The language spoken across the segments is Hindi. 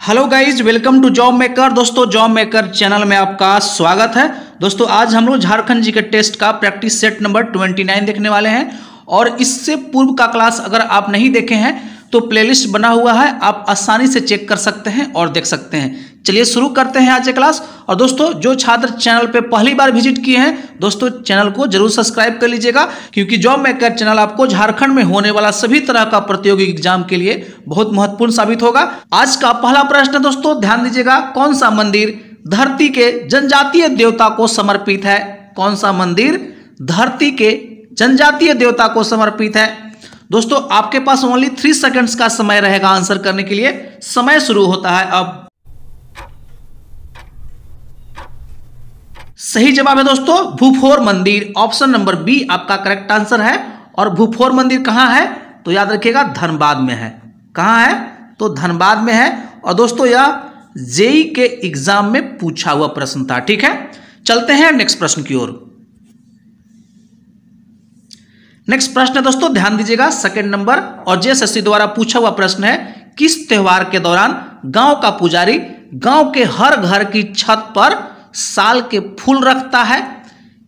Hello guys, welcome to job maker. दोस्तों, जॉब मेकर चैनल में आपका स्वागत है। दोस्तों, आज हम लोग झारखंड जीके टेस्ट का प्रैक्टिस सेट नंबर 29 देखने वाले हैं। और इससे पूर्व का क्लास अगर आप नहीं देखे हैं तो प्लेलिस्ट बना हुआ है, आप आसानी से चेक कर सकते हैं और देख सकते हैं। चलिए शुरू करते हैं आज के क्लास। और दोस्तों, जो छात्र चैनल पे पहली बार विजिट किए हैं, दोस्तों चैनल को जरूर सब्सक्राइब कर लीजिएगा, क्योंकि जॉब मेकर चैनल आपको झारखंड में होने वाला सभी तरह का प्रतियोगी एग्जाम के लिए बहुत महत्वपूर्ण साबित होगा। आज का पहला प्रश्न है दोस्तों, ध्यान दीजिएगा। कौन सा मंदिर धरती के जनजातीय देवता को समर्पित है? कौन सा मंदिर धरती के जनजातीय देवता को समर्पित है? दोस्तों, आपके पास ओनली 3 सेकंड्स का समय रहेगा आंसर करने के लिए। समय शुरू होता है अब। सही जवाब है दोस्तों भूफोर मंदिर। ऑप्शन नंबर बी आपका करेक्ट आंसर है। और भूफोर मंदिर कहां है तो याद रखिएगा धनबाद में है। कहां है तो धनबाद में है। और दोस्तों, यह जेई के एग्जाम में पूछा हुआ प्रश्न था। ठीक है, चलते हैं नेक्स्ट प्रश्न की ओर। नेक्स्ट प्रश्न है दोस्तों, ध्यान दीजिएगा, सेकंड नंबर और जेएसएससी द्वारा पूछा हुआ प्रश्न है। किस त्योहार के दौरान गांव का पुजारी गांव के हर घर की छत पर साल के फूल रखता है?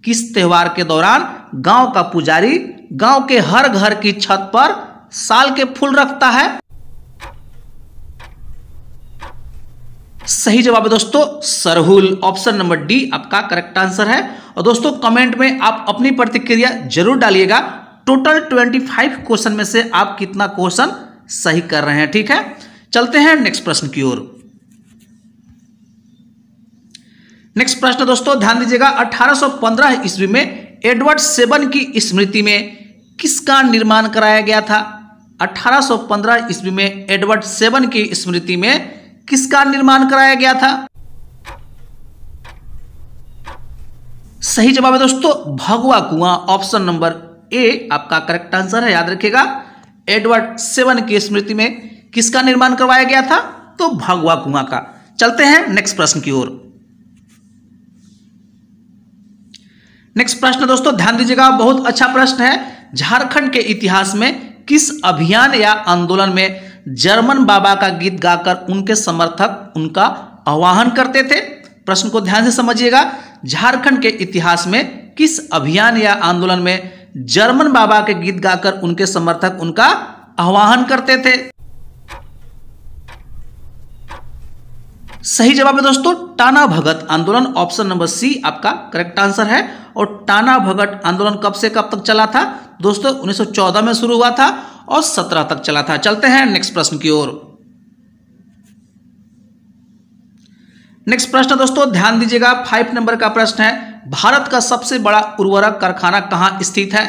किस त्योहार के दौरान गांव का पुजारी गांव के हर घर की छत पर साल के फूल रखता है? सही जवाब है दोस्तों सरहुल। ऑप्शन नंबर डी आपका करेक्ट आंसर है। और दोस्तों, कमेंट में आप अपनी प्रतिक्रिया जरूर डालिएगा। टोटल 25 क्वेश्चन में से आप कितना क्वेश्चन सही कर रहे हैं। ठीक है, चलते हैं नेक्स्ट प्रश्न की ओर। नेक्स्ट प्रश्न दोस्तों, ध्यान दीजिएगा। 1815 ईस्वी में एडवर्ड सेवन की स्मृति में किसका निर्माण कराया गया था? 1815 ईस्वी में एडवर्ड सेवन की स्मृति में किसका निर्माण कराया गया था? सही जवाब है दोस्तों भगवा कुआं। ऑप्शन नंबर ए आपका करेक्ट आंसर है। याद रखिएगा, एडवर्ड सेवन की स्मृति में किसका निर्माण करवाया गया था तो भगवा कुआं का। चलते हैं नेक्स्ट प्रश्न की ओर। नेक्स्ट प्रश्न दोस्तों, ध्यान दीजिएगा, बहुत अच्छा प्रश्न है। झारखंड के इतिहास में किस अभियान या आंदोलन में जर्मन बाबा का गीत गाकर उनके समर्थक उनका आह्वान करते थे? प्रश्न को ध्यान से समझिएगा। झारखंड के इतिहास में किस अभियान या आंदोलन में जर्मन बाबा के गीत गाकर उनके समर्थक उनका आह्वान करते थे? सही जवाब है दोस्तों टाना भगत आंदोलन। ऑप्शन नंबर सी आपका करेक्ट आंसर है। और टाना भगत आंदोलन कब से कब तक चला था दोस्तों? 1914 में शुरू हुआ था और 17 तक चला था। चलते हैं नेक्स्ट प्रश्न की ओर। नेक्स्ट प्रश्न दोस्तों, ध्यान दीजिएगा, 5 नंबर का प्रश्न है। भारत का सबसे बड़ा उर्वरक कारखाना कहां स्थित है?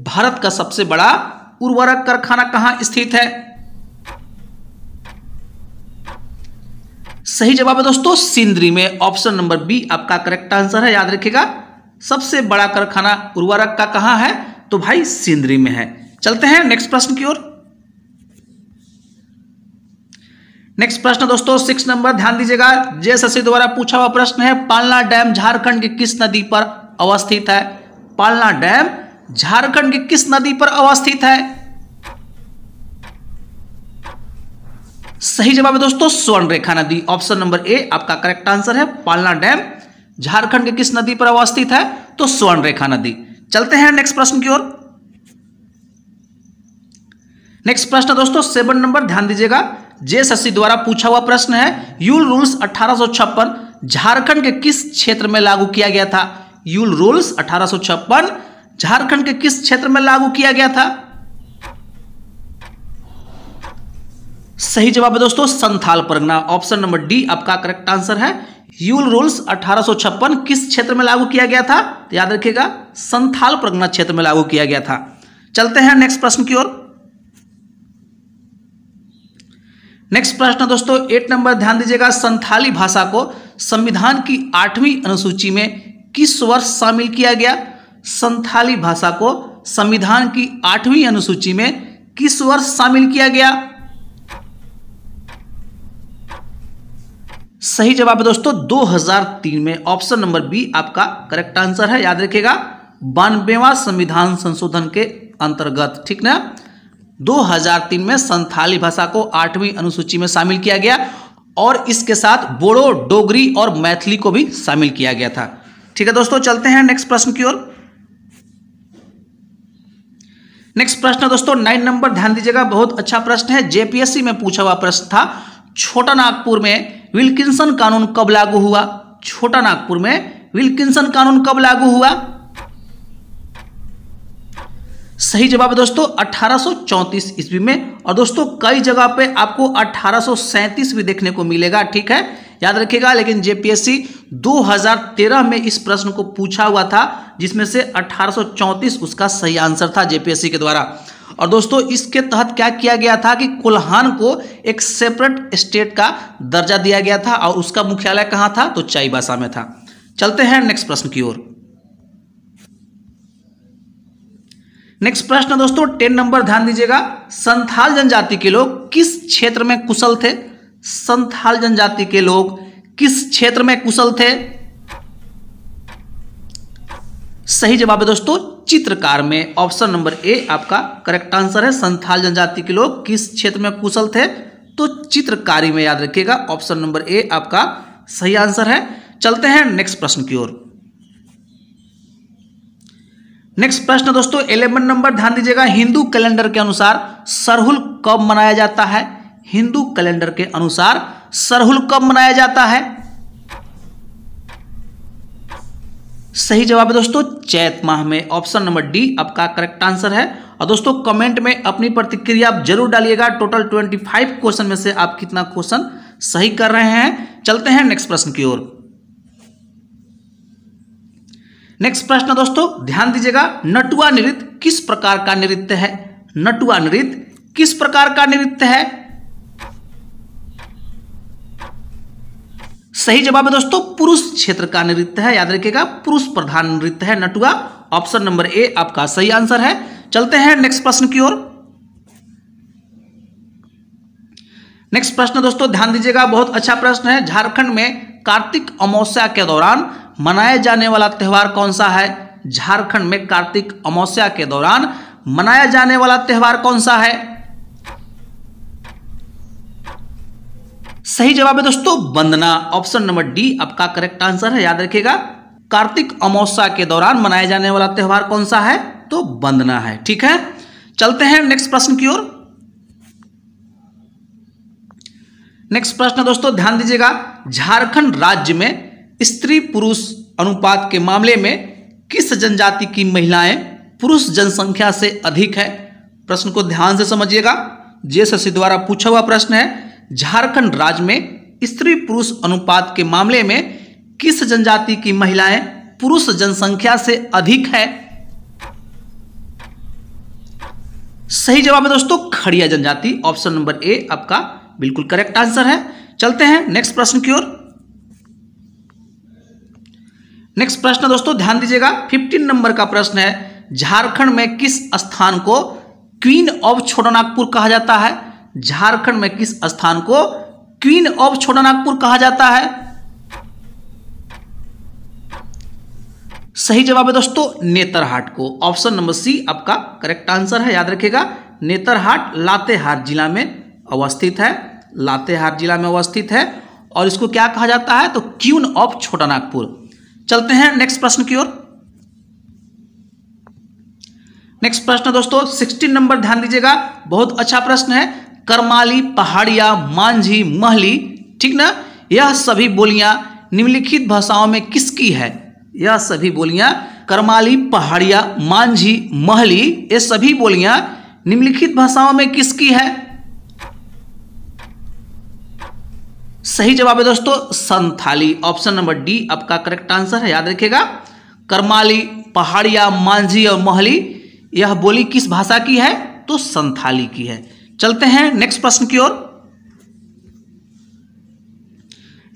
भारत का सबसे बड़ा उर्वरक कारखाना कहां स्थित है? सही जवाब है दोस्तों सिंदरी में। ऑप्शन नंबर बी आपका करेक्ट आंसर है। याद रखिएगा, सबसे बड़ा कारखाना उर्वरक का कहां है तो भाई सिंदरी में है। चलते हैं नेक्स्ट प्रश्न की ओर। नेक्स्ट प्रश्न दोस्तों 6 नंबर, ध्यान दीजिएगा, जेएसएससी द्वारा पूछा हुआ प्रश्न है। पालना डैम झारखंड की किस नदी पर अवस्थित है? पालना डैम झारखंड की किस नदी पर अवस्थित है? सही जवाब है दोस्तों स्वर्णरेखा नदी। ऑप्शन नंबर ए आपका करेक्ट आंसर है। पालना डैम झारखंड के किस नदी पर अवस्थित है तो स्वर्णरेखा नदी। चलते हैं नेक्स्ट प्रश्न की ओर। नेक्स्ट प्रश्न दोस्तों 7 नंबर, ध्यान दीजिएगा, जेएसएससी द्वारा पूछा हुआ प्रश्न है। यूल रूल्स 1856 झारखंड के किस क्षेत्र में लागू किया गया था? यूल रूल्स 1856 झारखंड के किस क्षेत्र में लागू किया गया था? सही जवाब है दोस्तों Santhal Pargana. Option number D आपका करेक्ट आंसर है। यूल रूल्स 1856 किस क्षेत्र में लागू किया गया था? तो याद रखिएगा संथाल परगना क्षेत्र में लागू किया गया था। चलते हैं नेक्स्ट प्रश्न की ओर। नेक्स्ट प्रश्न दोस्तों 8 नंबर, ध्यान दीजिएगा, संथाली भाषा को संविधान की 8वीं अनुसूची में किस वर्ष शामिल किया गया? संथाली भाषा को संविधान की 8वीं अनुसूची में किस वर्ष शामिल किया गया? सही जवाब है दोस्तों 2003 में। ऑप्शन नंबर बी आपका करेक्ट आंसर है। याद रखिएगा 92वां संविधान संशोधन के अंतर्गत। ठीक ना, 2003 में संथाली भाषा को 8वीं अनुसूची में शामिल किया गया। और इसके साथ बोडो, डोगरी और मैथिली को भी शामिल किया गया था। ठीक है दोस्तों, चलते हैं नेक्स्ट प्रश्न की ओर। नेक्स्ट प्रश्न दोस्तों 9 नंबर, ध्यान दीजिएगा, बहुत अच्छा प्रश्न है, जेपीएससी में पूछा हुआ प्रश्न था। छोटा नागपुर में विल्किंसन कानून कब लागू हुआ? छोटा नागपुर में विल्किंसन कानून कब लागू हुआ? सही जवाब है दोस्तों 1834 ईस्वी में। और दोस्तों कई जगह पे आपको 1837 भी देखने को मिलेगा, ठीक है, याद रखिएगा। लेकिन जेपीएससी 2013 में इस प्रश्न को पूछा हुआ था, जिसमें से 1834 उसका सही आंसर था जेपीएससी के द्वारा। और दोस्तों इसके तहत क्या किया गया था कि कोल्हान को एक सेपरेट स्टेट का दर्जा दिया गया था और उसका मुख्यालय कहां था? तो चाईबासा में था। चलते हैं नेक्स्ट प्रश्न की ओर। नेक्स्ट प्रश्न दोस्तों 10 नंबर, ध्यान दीजिएगा, संथाल जनजाति के लोग किस क्षेत्र में कुशल थे? संथाल जनजाति के लोग किस क्षेत्र में कुशल थे? सही जवाब है दोस्तों चित्रकार में। ऑप्शन नंबर ए आपका करेक्ट आंसर है। संथाल जनजाति के लोग किस क्षेत्र में कुशल थे? तो चित्रकारी में, याद रखिएगा। ऑप्शन नंबर ए आपका सही आंसर है। चलते हैं नेक्स्ट प्रश्न की ओर। नेक्स्ट प्रश्न दोस्तों 11 नंबर, ध्यान दीजिएगा, हिंदू कैलेंडर के अनुसार सरहुल कब मनाया जाता है? हिंदू कैलेंडर के अनुसार सरहुल कब मनाया जाता है? सही जवाब है दोस्तों चैत माह में। ऑप्शन नंबर डी आपका करेक्ट आंसर है। और दोस्तों कमेंट में अपनी प्रतिक्रिया आप जरूर डालिएगा। टोटल 25 क्वेश्चन में से आप कितना क्वेश्चन सही कर रहे हैं। चलते हैं नेक्स्ट प्रश्न की ओर। नेक्स्ट प्रश्न दोस्तों ध्यान दीजिएगा, नटुआ नृत्य किस प्रकार का नृत्य है? नटुआ नृत्य किस प्रकार का नृत्य है? सही जवाब है दोस्तों पुरुष क्षेत्र का नृत्य है, याद रखिएगा, पुरुष प्रधान नृत्य है नटुआ। ऑप्शन नंबर ए आपका सही आंसर है। चलते हैं नेक्स्ट प्रश्न की ओर। नेक्स्ट प्रश्न दोस्तों ध्यान दीजिएगा, बहुत अच्छा प्रश्न है। झारखंड में कार्तिक अमावस्या के दौरान मनाया जाने वाला त्योहार कौन सा है? झारखंड में कार्तिक अमावस्या के दौरान मनाया जाने वाला त्योहार कौन सा है? सही जवाब है दोस्तों वंदना। ऑप्शन नंबर डी आपका करेक्ट आंसर है, याद रखिएगा। कार्तिक अमावस्या के दौरान मनाया जाने वाला त्योहार कौन सा है? तो वंदना है, ठीक है। चलते हैं नेक्स्ट प्रश्न की ओर। नेक्स्ट प्रश्न दोस्तों ध्यान दीजिएगा, झारखंड राज्य में स्त्री पुरुष अनुपात के मामले में किस जनजाति की महिलाएं पुरुष जनसंख्या से अधिक है? प्रश्न को ध्यान से समझिएगा, जेएसएससी द्वारा पूछा हुआ प्रश्न है। झारखंड राज्य में स्त्री पुरुष अनुपात के मामले में किस जनजाति की महिलाएं पुरुष जनसंख्या से अधिक है? सही जवाब है दोस्तों खड़िया जनजाति। ऑप्शन नंबर ए आपका बिल्कुल करेक्ट आंसर है। चलते हैं नेक्स्ट प्रश्न की ओर। नेक्स्ट प्रश्न दोस्तों ध्यान दीजिएगा, 15 नंबर का प्रश्न है। झारखंड में किस स्थान को क्वीन ऑफ छोटा नागपुर कहा जाता है? झारखंड में किस स्थान को क्वीन ऑफ छोटा नागपुर कहा जाता है? सही जवाब है दोस्तों नेतरहाट को। ऑप्शन नंबर सी आपका करेक्ट आंसर है, याद रखिएगा। नेतरहाट लातेहार जिला में अवस्थित है, लातेहार जिला में अवस्थित है और इसको क्या कहा जाता है? तो क्वीन ऑफ छोटा नागपुर। चलते हैं नेक्स्ट प्रश्न की ओर। नेक्स्ट प्रश्न दोस्तों 16 नंबर, ध्यान दीजिएगा, बहुत अच्छा प्रश्न है। करमाली, पहाड़िया, मांझी, महली, ठीक ना, यह सभी बोलियां निम्नलिखित भाषाओं में किसकी है? यह सभी बोलियां करमाली, पहाड़िया, मांझी, महली, ये सभी बोलियां निम्नलिखित भाषाओं में किसकी है? सही जवाब है दोस्तों संथाली। ऑप्शन नंबर डी आपका करेक्ट आंसर है, याद रखिएगा। करमाली, पहाड़िया, मांझी और महली यह बोली किस भाषा की है? तो संथाली की है। चलते हैं नेक्स्ट प्रश्न की ओर।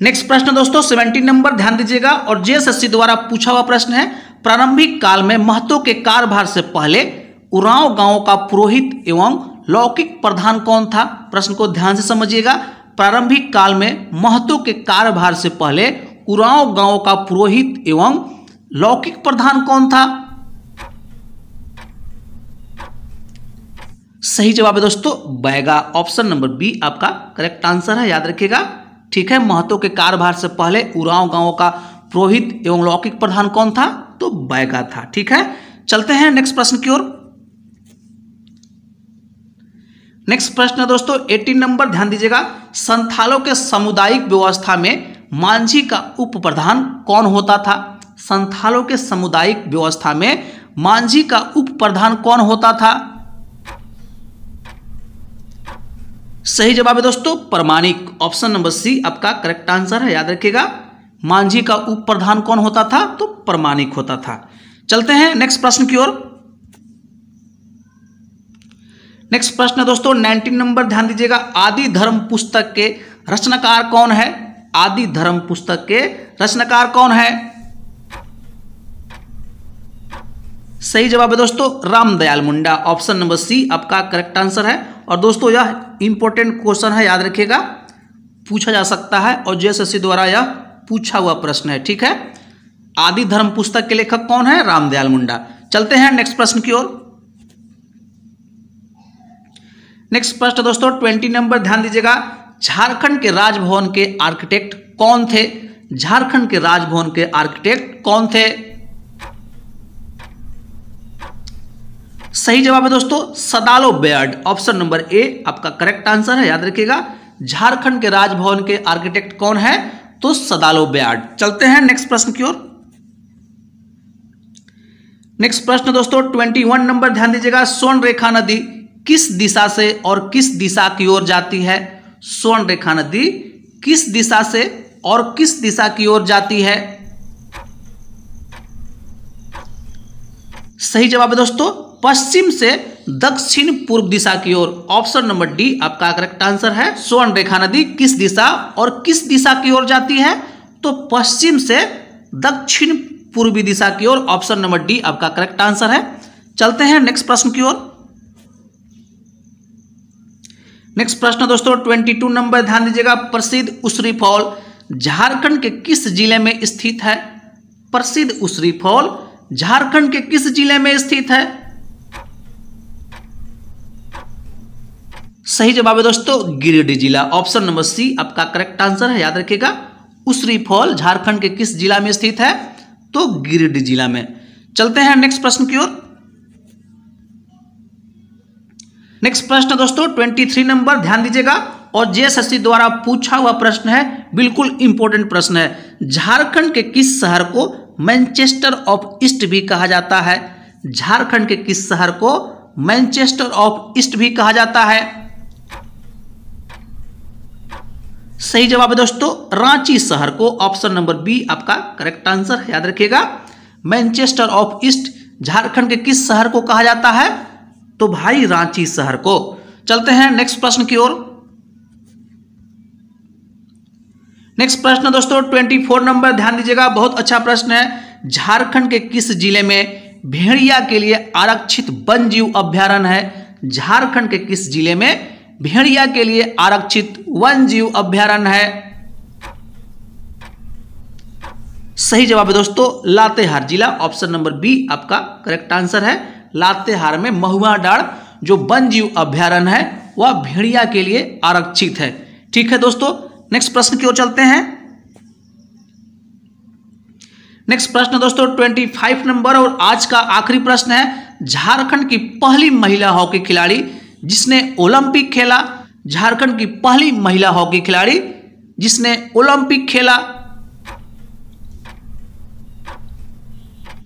नेक्स्ट प्रश्न दोस्तों 17 नंबर, ध्यान दीजिएगा, और जेएसएससी द्वारा पूछा हुआ प्रश्न है। प्रारंभिक काल में महतो के कार्यभार से पहले उरांव गांव का पुरोहित एवं लौकिक प्रधान कौन था? प्रश्न को ध्यान से समझिएगा। प्रारंभिक काल में महतो के कार्यभार से पहले उरांव गांव का पुरोहित एवं लौकिक प्रधान कौन था? सही जवाब है दोस्तों बैगा। ऑप्शन नंबर बी आपका करेक्ट आंसर है, याद रखिएगा, ठीक है। महतो के कार्यभार से पहले उरांव गांव का पुरोहित एवं लौकिक प्रधान कौन था? तो बैगा था। ठीक है, चलते हैं नेक्स्ट प्रश्न की ओर। नेक्स्ट प्रश्न है दोस्तों 18 नंबर, ध्यान दीजिएगा। संथालों के सामुदायिक व्यवस्था में मांझी का उप प्रधान कौन होता था? संथालों के सामुदायिक व्यवस्था में मांझी का उप प्रधान कौन होता था? सही जवाब है दोस्तों प्रमाणिक। ऑप्शन नंबर सी आपका करेक्ट आंसर है, याद रखिएगा। मांझी का उप प्रधान कौन होता था? तो प्रमाणिक होता था। चलते हैं नेक्स्ट प्रश्न की ओर। नेक्स्ट प्रश्न है दोस्तों 19 नंबर, ध्यान दीजिएगा। आदि धर्म पुस्तक के रचनाकार कौन है? आदि धर्म पुस्तक के रचनाकार कौन है? सही जवाब है दोस्तों Ramdayal Munda. Option number C आपका करेक्ट आंसर है। और दोस्तों यह इंपॉर्टेंट क्वेश्चन है, याद रखिएगा, पूछा जा सकता है और जेएसएससी द्वारा यह पूछा हुआ प्रश्न है। ठीक है, आदि धर्म पुस्तक के लेखक कौन है? रामदयाल मुंडा। चलते हैं नेक्स्ट प्रश्न की ओर। नेक्स्ट प्रश्न दोस्तों 20 नंबर, ध्यान दीजिएगा। झारखंड के राजभवन के आर्किटेक्ट कौन थे? झारखंड के राजभवन के आर्किटेक्ट कौन थे? सही जवाब है दोस्तों सदालो बेयर्ड। ऑप्शन नंबर ए आपका करेक्ट आंसर है, याद रखिएगा। झारखंड के राजभवन के आर्किटेक्ट कौन है? तो सदालो बेयर्ड। चलते हैं नेक्स्ट प्रश्न की ओर। नेक्स्ट प्रश्न दोस्तों 21 नंबर, ध्यान दीजिएगा। स्वर्ण रेखा नदी किस दिशा से और किस दिशा की ओर जाती है? स्वर्ण रेखा नदी किस दिशा से और किस दिशा की ओर जाती है? सही जवाब है दोस्तों पश्चिम से दक्षिण पूर्व दिशा की ओर। ऑप्शन नंबर डी आपका करेक्ट आंसर है। स्वर्ण रेखा नदी किस दिशा और किस दिशा की ओर जाती है? तो पश्चिम से दक्षिण पूर्वी दिशा की ओर। ऑप्शन नंबर डी आपका करेक्ट आंसर है। चलते हैं नेक्स्ट प्रश्न की ओर। नेक्स्ट प्रश्न दोस्तों 22 नंबर, ध्यान दीजिएगा। प्रसिद्ध उसरी फॉल झारखंड के किस जिले में स्थित है? प्रसिद्ध उसरी फॉल झारखंड के किस जिले में स्थित है? सही जवाब है दोस्तों गिरिडीह जिला। ऑप्शन नंबर सी आपका करेक्ट आंसर है, याद रखिएगा। उसरी फॉल झारखंड के किस जिला में स्थित है? तो गिरिडीह जिला में। चलते हैं नेक्स्ट प्रश्न की ओर। नेक्स्ट प्रश्न दोस्तों 23 नंबर, ध्यान दीजिएगा। और जेएसएससी द्वारा पूछा हुआ प्रश्न है, बिल्कुल इंपॉर्टेंट प्रश्न है। झारखंड के किस शहर को मैनचेस्टर ऑफ ईस्ट भी कहा जाता है? झारखंड के किस शहर को मैनचेस्टर ऑफ ईस्ट भी कहा जाता है? सही जवाब है दोस्तों रांची शहर को। ऑप्शन नंबर बी आपका करेक्ट आंसर है, याद रखिएगा। मैनचेस्टर ऑफ ईस्ट झारखंड के किस शहर को कहा जाता है? तो भाई रांची शहर को। चलते हैं नेक्स्ट प्रश्न की ओर। नेक्स्ट प्रश्न दोस्तों 24 नंबर, ध्यान दीजिएगा। बहुत अच्छा प्रश्न है। झारखंड के किस जिले में भेड़िया के लिए आरक्षित वन जीव अभ्यारण्य है? झारखंड के किस जिले में भेड़िया के लिए आरक्षित वन जीव अभ्यारण्य है? सही जवाब है दोस्तों लातेहार जिला। ऑप्शन नंबर बी आपका करेक्ट आंसर है। लातेहार में महुआ डांड़ जो वन जीव अभ्यारण्य है वह भेड़िया के लिए आरक्षित है। ठीक है दोस्तों, नेक्स्ट प्रश्न की ओर चलते हैं। नेक्स्ट प्रश्न दोस्तों 25 नंबर और आज का आखिरी प्रश्न है। झारखंड की पहली महिला हॉकी खिलाड़ी जिसने ओलंपिक खेला। झारखंड की पहली महिला हॉकी खिलाड़ी जिसने ओलंपिक खेला।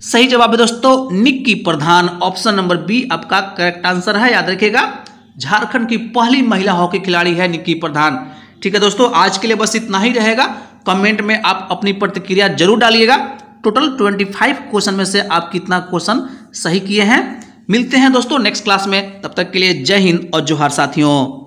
सही जवाब है दोस्तों Nikki Pradhan. Option number B आपका करेक्ट आंसर है, याद रखिएगा। झारखंड की पहली महिला हॉकी खिलाड़ी है निक्की प्रधान। ठीक है दोस्तों, आज के लिए बस इतना ही रहेगा। कमेंट में आप अपनी प्रतिक्रिया जरूर डालिएगा। टोटल 25 क्वेश्चन में से आप कितना क्वेश्चन सही किए हैं। मिलते हैं दोस्तों नेक्स्ट क्लास में, तब तक के लिए जय हिंद और जोहार साथियों।